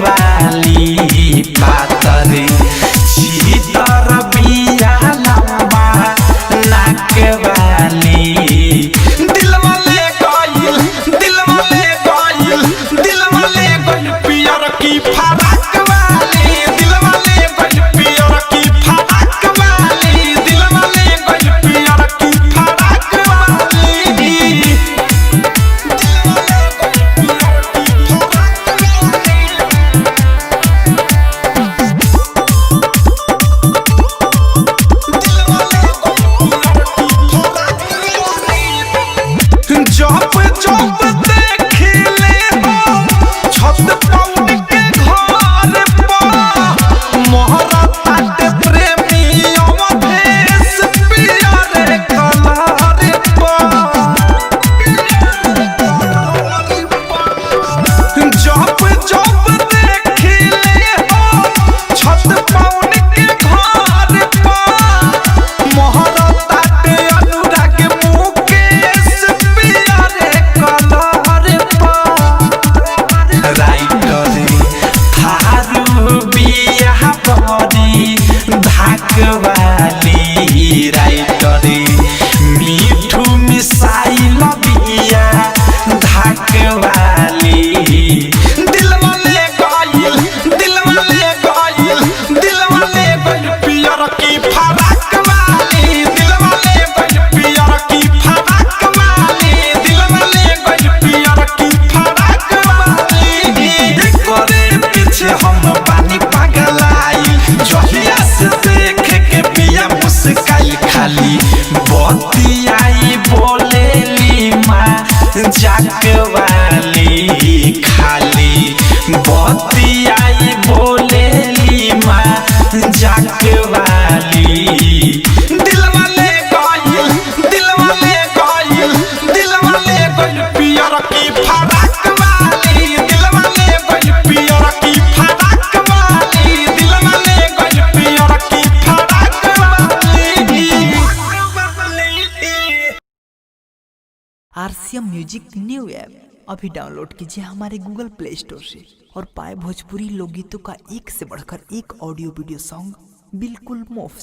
वाली पातर चीतर बिया लंबा नाक वाली दिल वाले गइल पियर की फराक वाली दिल वाले गइल पियर की फराक वाली दिल वाले गइल पियर की फराक वाली वाली राइटरी मीठू मिसाइल बिया धाक वाली दिल वाले गइल पियर की फराक वाली दिल वाले गइल पियर की फराक वाली दिल वाले गइल पियर की फराक वाली करे पीछे हम पानी पगलाई जहिया से देख के पिया मुस्काई खाली बतियाई बोलेली माँ जाक वाली खाली बतियाई बोलेली माँ जाक वाली दिल वाले गइल पियर की फराक वाली दिल वाले गइल पियर की फराक वाली दिल वाले गइल पियर की फराक वाली। आरसीएम म्यूजिक न्यू ऐप अभी डाउनलोड कीजिए हमारे गूगल प्ले स्टोर से और पाए भोजपुरी लोकगीतों का एक से बढ़कर एक ऑडियो वीडियो सॉन्ग बिल्कुल मुफ्त।